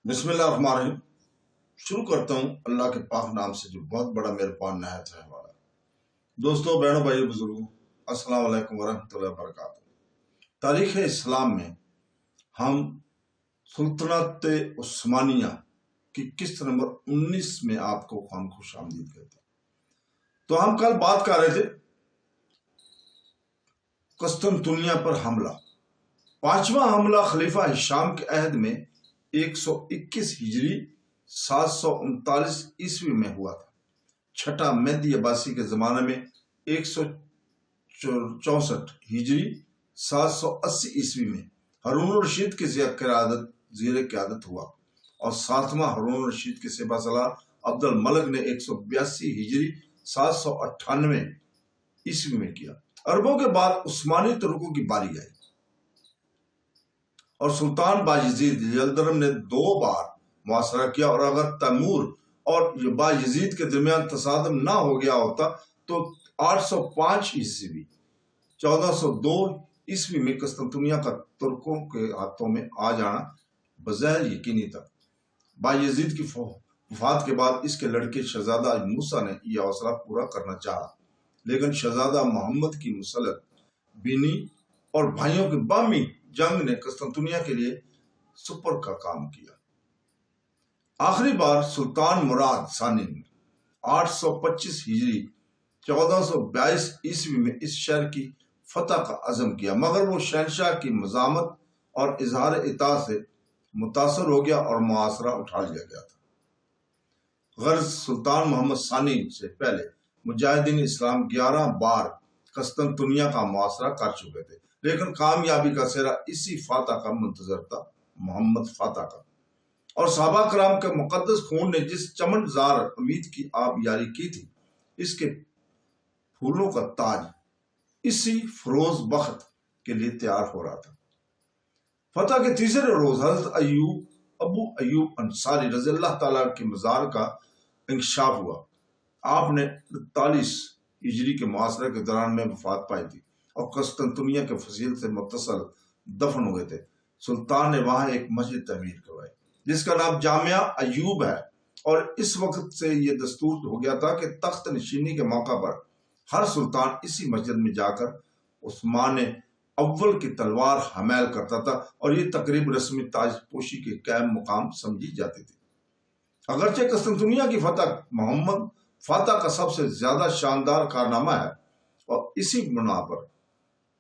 بسم اللہ الرحمن الرحیم۔ شروع کرتا ہوں اللہ کے پاک نام سے جو بہت بڑا مہربان نہایت رحم والا۔ دوستو، بہنوں، بھائیو، بزرگوں، السلام علیکم ورحمۃ اللہ وبرکاتہ۔ تاریخ اسلام میں ہم سلطنت عثمانیہ کی قسط نمبر 19 میں آپ کو خوش آمدید کہتے ہیں۔ تو ہم کل بات کر رہے تھے قسطنطنیہ پر حملہ۔ پانچواں حملہ خلیفہ ہشام کے عہد میں 121 ہجری 739 عیسوی میں ہوا تھا۔ چھٹا مہدی عباسی کے زمانے میں 164 ہجری 780 عیسوی میں ہارون الرشید کی زیر قیادت ہوا، اور ساتواں ہارون الرشید کے سپہ سالار عبد الملک نے 182 ہجری 798 عیسوی میں کیا۔ عربوں کے بعد عثمانی ترکوں کی باری آئی، اور سلطان بايزيد یلدرم نے 2 بار محاصرہ کیا، اور اگر تیمور اور بايزيد کے درمیان تصادم نہ ہو گیا ہوتا تو 805 عیسوی 1402 عیسوی میں قسطنطنیہ کا ترکوں کے ہاتھوں میں آ جانا بظاہر یقینی تھا۔ بايزيد کی وفات کے بعد اس کے لڑکے شہزادہ موسیٰ نے یہ حوصلہ پورا کرنا چاہا، لیکن شہزادہ محمد کی مسلط بینی اور بھائیوں کی باہمی جنگ نے قسطنطنیہ کے لیے سپر کا کام کیا۔ آخری بار سلطان مراد ثانی نے 825 ہجری 1422 عیسوی میں اس شہر کی فتح کا عزم کیا، مگر وہ شہنشاہ کی مزاحمت اور اظہار اطاعت سے متاثر ہو گیا اور محاصرہ اٹھا لیا گیا تھا۔ غرض سلطان محمد ثانی سے پہلے مجاہدین اسلام 11 بار قسطنطنیہ کا محاصرہ کر چکے تھے، لیکن کامیابی کا سہرا اسی فاتح کا منتظر تھا، محمد فاتح کا۔ اور صحابہ کرام کے مقدس خون نے جس چمن زار امید کی آب یاری کی تھی، اس کے پھولوں کا تاج اسی فروز بخت کے لیے تیار ہو رہا تھا۔ فتح کے تیسرے روز حضرت ابو ایوب انصاری رضی اللہ تعالیٰ کے مزار کا انکشاف ہوا۔ آپ نے 43 ہجری کے محاصرے کے دوران میں وفات پائی تھی، اور قسطنطنیہ کے فصیل سے متصل دفن ہوئے تھے۔ سلطان نے وہاں ایک مسجد تعمیر کروائی جس کا نام جامعہ ایوب ہے، اور اس وقت سے یہ دستور ہو گیا تھا کہ تخت نشینی کے موقع پر ہر سلطان اسی مسجد میں جا کر عثمان اول کی تلوار حمل کرتا تھا، اور یہ تقریب رسمی تاج پوشی کے قائم مقام سمجھی جاتی تھی۔ اگرچہ قسطنطنیہ کی فتح محمد فاتح کا سب سے زیادہ شاندار کارنامہ ہے، اور اسی بنا پر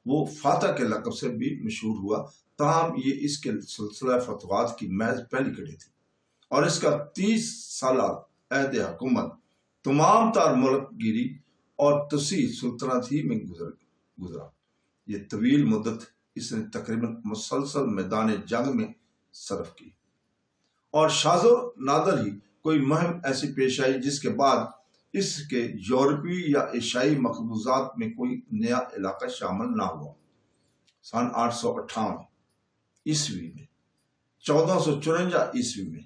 وہ فاتح کے لقب سے بھی مشہور ہوا، تاہم یہ اس کے سلسلہ فتوحات کی محض پہلی کڑی تھی، اور اس کا 30 سالہ عہد حکومت تمام تر ملک گیری اور توسیع سلطنت ہی میں گزرا۔ یہ طویل مدت اس نے تقریباً مسلسل میدان جنگ میں صرف کی، اور شاذ و نادر ہی کوئی مہم ایسی پیش آئی جس کے بعد اس کے یورپی یا ایشیائی مقبوضات میں کوئی نیا علاقہ شامل نہ ہوا۔ سن 858 عیسوی میں 1454 عیسوی میں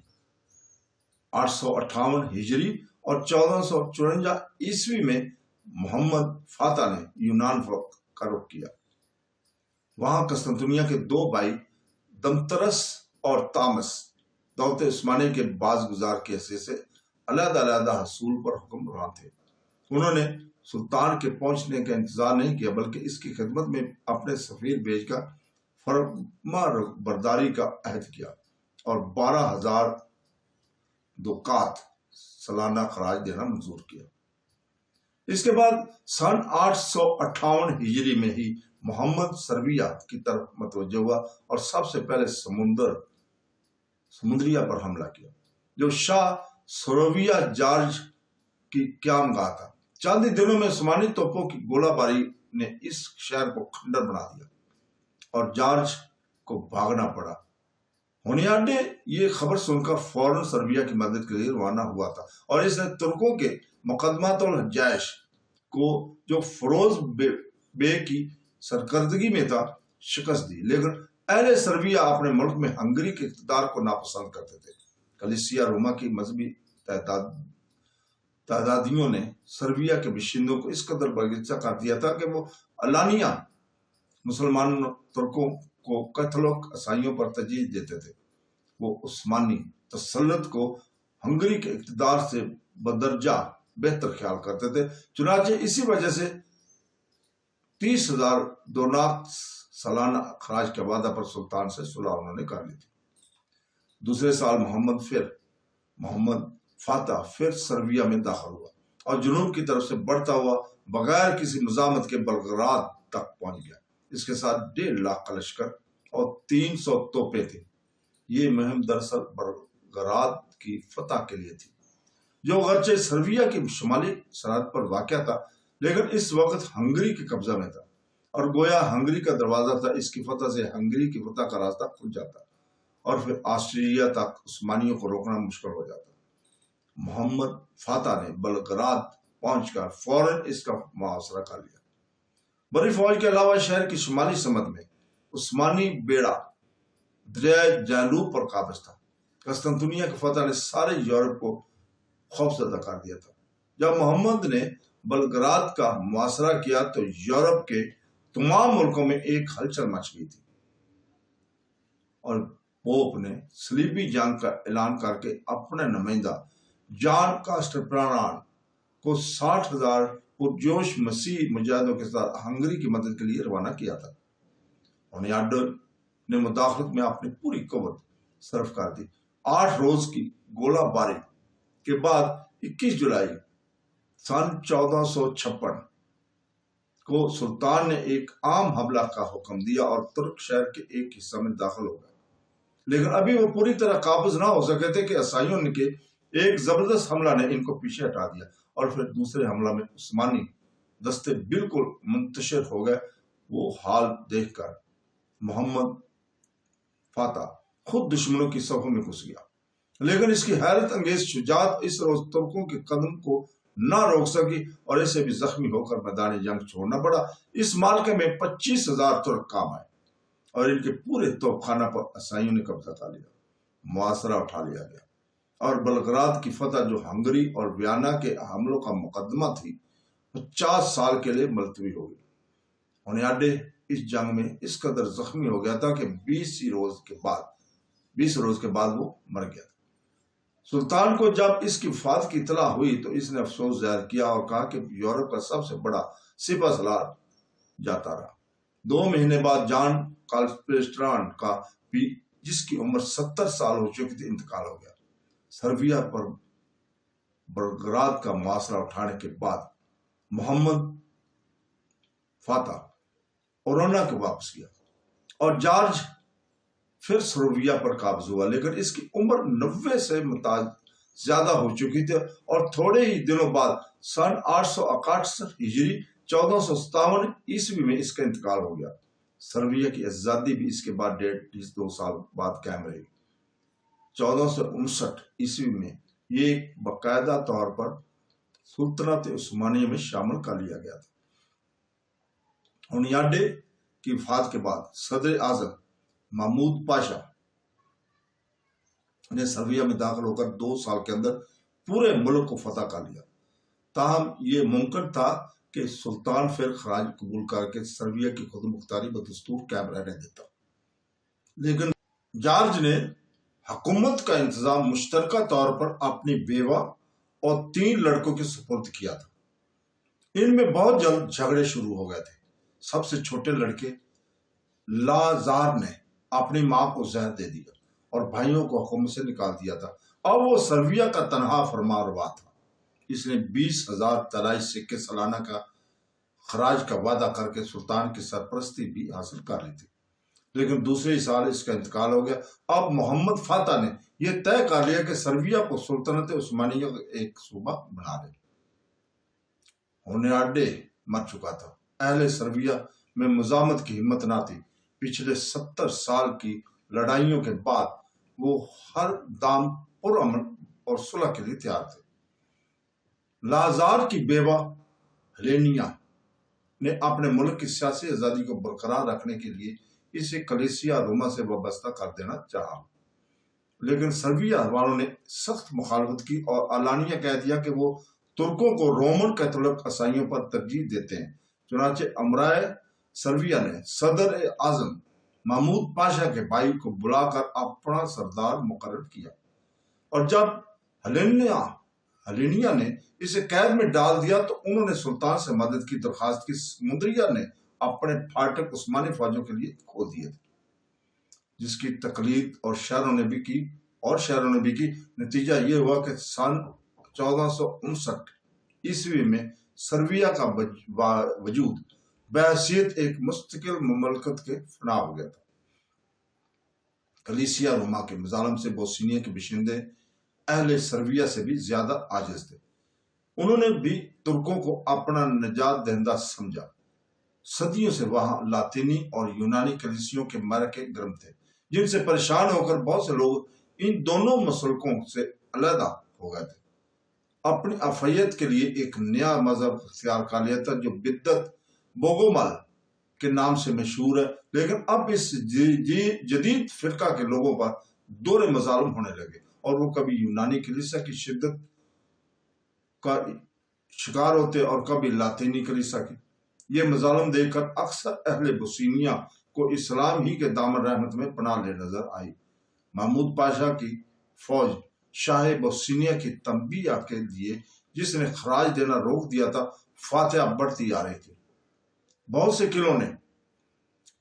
858 ہجری اور 1454 عیسوی میں محمد فاتح نے یونان کا رخ کیا۔ وہاں قسطنطنیہ کے 2 بھائی دمترس اور تامس دولت عثمانی کے باز گزار کے حیثیت سے علیحدہ علیحدہ حصول پر حکمران تھے۔ انہوں نے سلطان کے پہنچنے کا انتظار نہیں کیا، بلکہ اس کی خدمت میں اپنے سفیر بھیج کر فرما برداری کا عہد کیا، اور 12,000 دکات سالانہ خراج دینا منظور کیا۔ اس کے بعد سن 858 ہجری میں ہی محمد سربیہ کی طرف متوجہ ہوا، اور سب سے پہلے سمندریہ پر حملہ کیا، جو شاہ سرویہ جارج کی قیام گاہ تھا۔ چند ہی دنوں میں عثمانی توپوں کی گولہ باری نے اس شہر کو کھنڈر بنا دیا، اور جارج کو بھاگنا پڑا۔ ہونیاڈ نے یہ خبر سن کر فوراً سربیہ کی مدد کے لیے روانہ ہوا تھا، اور اس نے ترکوں کے مقدمات الجیش کو جو فیروز بے کی سرکردگی میں تھا شکست دی، لیکن اہل سربیہ اپنے ملک میں ہنگری کے اقتدار کو ناپسند کرتے تھے۔ کلیسیا روما کی مذہبی تعدادیوں نے سربیہ کے باشندوں کو اس قدر برگزیدہ کر دیا تھا کہ وہ علانیہ مسلمان ترکوں کو قتل و عیسائیوں پر ترجیح دیتے تھے۔ وہ عثمانی تسلط کو ہنگری کے اقتدار سے بدرجہ بہتر خیال کرتے تھے۔ چنانچہ اسی وجہ سے 30,000 دونات سالانہ اخراج کے وعدہ پر سلطان سے صلح انہوں نے کر لی تھی۔ دوسرے سال محمد فاتح پھر سربیا میں داخل ہوا اور جنوب کی طرف سے بڑھتا ہوا بغیر کسی مزاحمت کے بلغراد تک پہنچ گیا۔ اس کے ساتھ 1.5 لاکھ کا لشکر اور 300 توپیں تھیں۔ یہ مہم دراصل بلغراد کی فتح کے لیے تھی، جو اگرچہ سربیا کی شمالی سرحد پر واقع تھا لیکن اس وقت ہنگری کے قبضہ میں تھا، اور گویا ہنگری کا دروازہ تھا۔ اس کی فتح سے ہنگری کی فتح کا راستہ کھل جاتا اور پھر آسٹریا تک عثمانیوں کو روکنا مشکل ہو جاتا۔ محمد فاتح نے بلغراد پہنچ کر فوراً اس کا محاصرہ کر لیا۔ بڑی فوج کے علاوہ شہر کی شمالی سمت میں عثمانی بیڑا دریائے جانوب پر قابض تھا۔ قسطنطنیہ کی فتح نے سارے یورپ کو خوفزدہ کر دیا تھا۔ جب محمد نے بلغراد کا محاصرہ کیا تو یورپ کے تمام ملکوں میں ایک ہلچل مچ گئی تھی، اور پوپ نے صلیبی جنگ کا اعلان کر کے اپنے نمائندہ جان کاسٹلپران کو 60,000 پرجوش مسیح مجاہدوں کے ساتھ ہنگری کی مدد کے لیے روانہ کیا تھا۔ ہونیاڈو نے مداخلت میں اپنی پوری قوت صرف کر دی۔ 8 روز کی گولہ باری کے بعد 21 جولائی سن 1456 کو سلطان نے ایک عام حملہ کا حکم دیا اور ترک شہر کے ایک حصہ میں داخل ہو گئے، لیکن ابھی وہ پوری طرح قابض نہ ہو سکے تھے کہ عیسائیوں کے ایک زبردست حملہ نے ان کو پیچھے ہٹا دیا، اور پھر دوسرے حملہ میں عثمانی دستے بالکل منتشر ہو گئے۔ وہ حال دیکھ کر محمد فاتح خود دشمنوں کی صفوں میں گھس گیا، لیکن اس کی حیرت انگیز شجاعت اس روز ترکوں کے قدم کو نہ روک سکی اور اسے بھی زخمی ہو کر میدان جنگ چھوڑنا پڑا۔ اس معرکے میں 25,000 ترک کام آئے اور ان کے پورے توپ خانہ پر عیسائیوں نے قبضہ کر لیا، محاصرہ اٹھا لیا گیا، اور بلغراد کی فتح جو ہنگری اور ویانا کے حملوں کا مقدمہ تھی 50 سال کے لیے ملتوی ہو گئی۔ ہونیاڈے اس جنگ میں اس قدر زخمی ہو گیا تھا کہ 20 روز کے بعد وہ مر گیا تھا۔ سلطان کو جب اس کی وفات کی اطلاع ہوئی تو اس نے افسوس ظاہر کیا اور کہا کہ یورپ کا سب سے بڑا سپہ سالار جاتا رہا۔ 2 مہینے بعد جان کاسٹلپران کا بھی، جس کی عمر 70 سال ہو چکی تھی، انتقال ہو گیا۔ سربیا پر بلغراد کا محاصرہ اٹھانے کے بعد محمد فاتح اورونا کو واپس کیا اور جارج پھر سربیا پر قابض ہوا، لیکن اس کی عمر 90 سے زیادہ ہو چکی تھی اور تھوڑے ہی دنوں بعد سن 868 ہجری 1457 عیسوی میں اس کا انتقال ہو گیا۔ سربیا کی آزادی بھی اس کے بعد 2 سال بعد قائم رہی۔ 1459 عیسوی میں یہ باقاعدہ طور پر سلطنت عثمانیہ میں شامل کر لیا گیا تھا۔ ہونیاڈے کی وفات کے بعد صدر اعظم محمود پاشا نے سربیا میں داخل ہو کر 2 سال کے اندر پورے ملک کو فتح کر لیا۔ تاہم یہ ممکن تھا کہ سلطان پھر خراج قبول کر کے سربیا کی خود مختاری بدستور قائم رہنے دیتا، لیکن جارج نے حکومت کا انتظام مشترکہ طور پر اپنی بیوہ اور 3 لڑکوں کے سپرد کیا تھا۔ ان میں بہت جلد جھگڑے شروع ہو گئے تھے۔ سب سے چھوٹے لڑکے لازار نے اپنی ماں کو زہر دے دیا اور بھائیوں کو حکومت سے نکال دیا تھا۔ اب وہ سربیا کا تنہا فرما روا تھا۔ اس نے 20,000 طلائی سکے سالانہ کا خراج کا وعدہ کر کے سلطان کی سرپرستی بھی حاصل کر لی تھی، لیکن دوسرے ہی سال اس کا انتقال ہو گیا۔ اب محمد فاتح نے یہ طے کر لیا کہ سربیا کو سلطنت عثمانیہ کا ایک صوبہ بنا لے۔ ہونیاڈے مر چکا تھا۔ اہل سربیا میں مزاحمت کی ہمت نہ تھی۔ پچھلے 70 سال کی لڑائیوں کے بعد وہ ہر دام پرامن اور صلح کے لیے تیار تھے۔ لازار کی بیوہ ہیلینیا نے اپنے ملک کی سیاسی آزادی کو برقرار رکھنے کے لیے اسے کلیسیا روما سے وابستہ کر دینا چاہا، لیکن سربیا والوں نے سخت مخالفت کی اور اعلانیہ کہہ دیا کہ وہ ترکوں کو رومن کیتھولک عیسائیوں پر ترجیح دیتے ہیں۔ چنانچہ امرائے سربیا نے صدر اعظم محمود پاشا کے بھائی کو بلا کر اپنا سردار مقرر کیا، اور جب ہلینیا نے اسے قید میں ڈال دیا تو انہوں نے سلطان سے مدد کی درخواست کی۔ سمندریہ نے اپنے پھاٹک عثمانی فوجوں کے لیے کھول دیے تھے، جس کی تقلید اور شہروں نے بھی کی۔ نتیجہ یہ ہوا کہ سن 1459 عیسوی میں سربیا کا وجود بحیثیت ایک مستقل مملکت کے فنا ہو گیا تھا۔ کلیسیا روما کے مظالم سے بوسنیا کے باشندے اہل سربیا سے بھی زیادہ عاجز تھے۔ انہوں نے بھی ترکوں کو اپنا نجات دہندہ سمجھا۔ صدیوں سے وہاں لاطینی اور یونانی کلیسیوں کے معرکے گرم تھے، جن سے پریشان ہو کر بہت سے لوگ ان دونوں مسلکوں سے علیحدہ ہو گئے تھے۔ اپنی افیت کے لیے ایک نیا مذہب اختیار کر لیا تھا جو بدت بوگومل کے نام سے مشہور ہے، لیکن اب اس جدید فرقہ کے لوگوں پر دور مظالم ہونے لگے، اور وہ کبھی یونانی کلیسا کی شدت کا شکار ہوتے اور کبھی لاطینی کلیسا کی۔ یہ مظالم دیکھ کر اکثر اہل بوسنیا کو اسلام ہی کے دامن رحمت میں پناہ لے نظر آئی۔ محمود پاشا کی فوج شاہ بوسنیا کی تنبیہ کے لیے، جس نے خراج دینا روک دیا تھا، فاتحہ بڑھتی آ رہی تھی۔ بہت سے قلعوں نے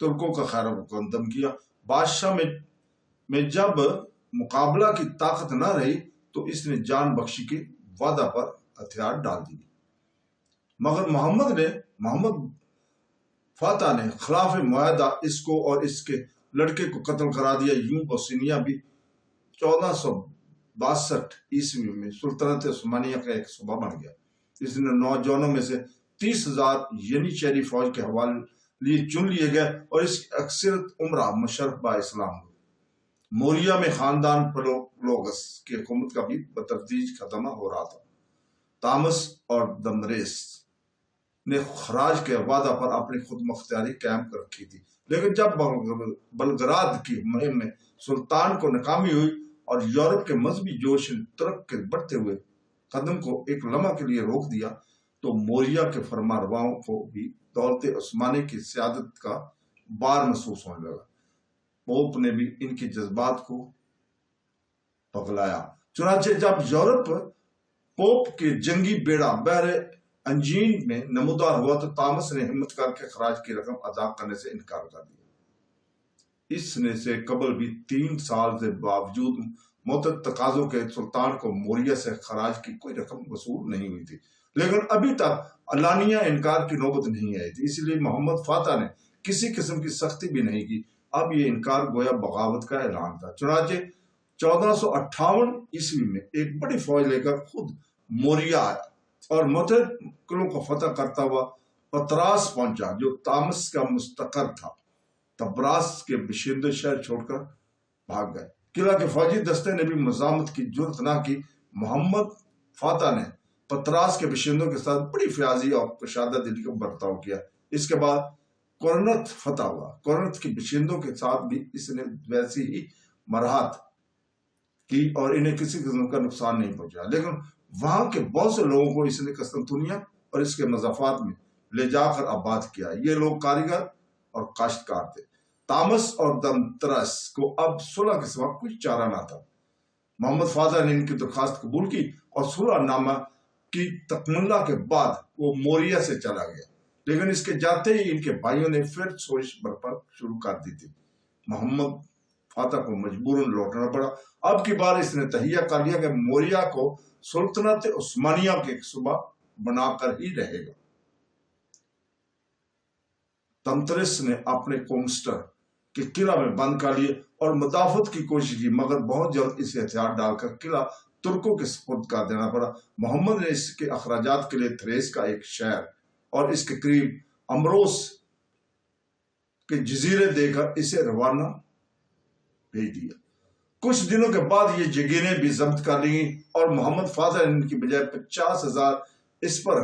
ترکوں کا خیر مقدم کیا۔ بادشاہ میں جب مقابلہ کی طاقت نہ رہی تو اس نے جان بخشی کے وعدہ پر ہتھیار ڈال دی، مگر محمد فاتح نے خلاف معاہدہ اس کو اور اس کے لڑکے کو قتل کرا دیا۔ یوں بوسنیا بھی 1462 عیسوی میں سلطنت عثمانیہ کا ایک صوبہ بن گیا۔ اس نے نوجوانوں میں سے 30,000 ینیچری فوج کے حوالے لیے چن لیے گئے، اور اس کی اکثریت عمرہ مشرف با اسلام ہوئی۔ موریا میں خاندان پلوگس کی حکومت کا بھی بتدریج خاتمہ ہو رہا تھا۔ تامس اور دمریس نے خراج کے وعدہ پر اپنی خود مختاری قائم کر رکھی تھی، لیکن جب بلگراد کی مہم میں سلطان کو ناکامی ہوئی اور یورپ کے مذہبی جوش نے ترک کے بڑھتے ہوئے قدم کو ایک لمحہ کے لیے روک دیا، تو موریا کے فرما رواؤں کو بھی دولت عثمانی کی سیادت کا بار محسوس ہونے لگا۔ پوپ نے بھی ان کے جذبات کو پگلایا۔ چنانچہ جب یورپ پوپ کے جنگی بیڑا بحر انجین میں نمودار ہوا تو تامس نے ہمت کر کے خراج کی رقم ادا کرنے سے انکار کر دیا۔ اس نے سے قبل بھی 3 سال کے باوجود معتدل تقاضوں کے سلطان کو موریا سے خراج کی کوئی رقم وصول نہیں ہوئی تھی، لیکن ابھی تک علانیہ انکار کی نوبت نہیں آئی تھی، اس لیے محمد فاتح نے کسی قسم کی سختی بھی نہیں کی۔ اب یہ انکار گویا بغاوت کا اعلان تھا۔ چنانچہ 1458 عیسوی میں ایک بڑی فوج لے کر خود موریا اور معتدل قلعوں کو فتح کرتا ہوا پتراس پہنچا، جو تامس کا مستقر تھا۔ تبراس کے باشندے شہر چھوڑ کر بھاگ گئے۔ قلعہ کے فوجی دستے نے بھی مزاحمت کی جرات نہ کی۔ محمد فاتح نے پتراس کے باشندوں کے ساتھ بڑی فیاضی اور کشادہ دلی کا برتاؤ کیا۔ اس کے بعد کورنت فتح ہوا۔ کورنت کے باشندوں کے ساتھ بھی اس نے ویسی ہی مراحت کی اور انہیں کسی قسم کا نقصان نہیں پہنچایا، لیکن وہاں کے بہت سے لوگوں کو اس نے قسطنطنیہ اور اس کے مضافات میں لے جا کر آباد کیا۔ یہ لوگ کاریگر اور کاشتکار تھے۔ تامس اور دمترس کو اب صلح کے سوا کوئی چارہ نہ تھا۔ محمد فاتح نے ان کی درخواست قبول کی اور صلح نامہ کی تکملہ کے بعد وہ موریا سے چلا گیا، لیکن اس کے جاتے ہی ان کے بھائیوں نے پھر سوچ برپا شروع کر دی تھی۔ محمد فاتح کو مجبوراً لوٹنا پڑا۔ اب کی بار اس نے تہیہ کر لیا کہ موریا کو سلطنت عثمانیہ کے ایک صوبہ بنا کر ہی رہے گا۔ تمترس نے اپنے کومسٹر کے قلعہ میں بند کر لیے اور مدافعت کی کوشش کی، مگر بہت جلد اسے ہتھیار ڈال کر قلعہ ترکوں کے سپرد کر دینا پڑا۔ محمد نے اس کے اخراجات کے لیے تھریس کا ایک شہر اور اس کے قریب امروس کے جزیرے دے کر اسے روانہ بھیج دیا۔ کچھ دنوں کے بعد یہ جگیریں بھی ضبط کر لی گئیں اور محمد فاتح نے ان کی بجائے 50,000 اس پر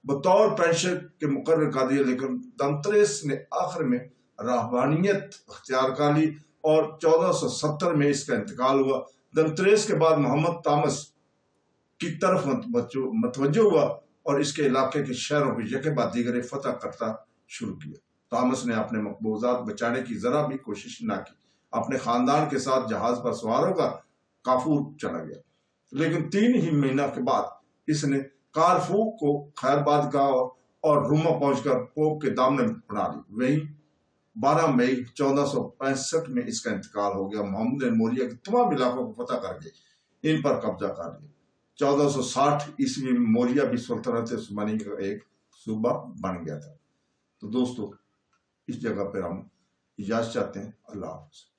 بطور پینشن کے مقرر کر دیا، لیکن دمتریس نے آخر میں راہبانیت اختیار کر لی اور 1470 میں اس کا انتقال ہوا۔ دمتریس کے بعد محمد تامس کی طرف متوجہ ہوا اور اس کے علاقے کے شہروں کو یکے بعد دیگرے فتح کرتا شروع کیا۔ تامس نے اپنے مقبوضات بچانے کی ذرا بھی کوشش نہ کی، اپنے خاندان کے ساتھ جہاز پر سواروں کا کافور چلا گیا، لیکن 3 ہی مہینہ کے بعد اس نے کارفو کو خیر باد کا اور روما پہنچ کر پوپ کے دامن بنا لی۔ وہیں 12 مئی 1465 میں اس کا انتقال ہو گیا۔ محمد نے موریہ کے تمام علاقوں کو فتح کر کے ان پر قبضہ کر لیا۔ 1460 میں موریہ بھی سلطنت عثمانی کا ایک صوبہ بن گیا تھا۔ تو دوستو، اس جگہ پر ہم اجازت چاہتے ہیں۔ اللہ حافظ۔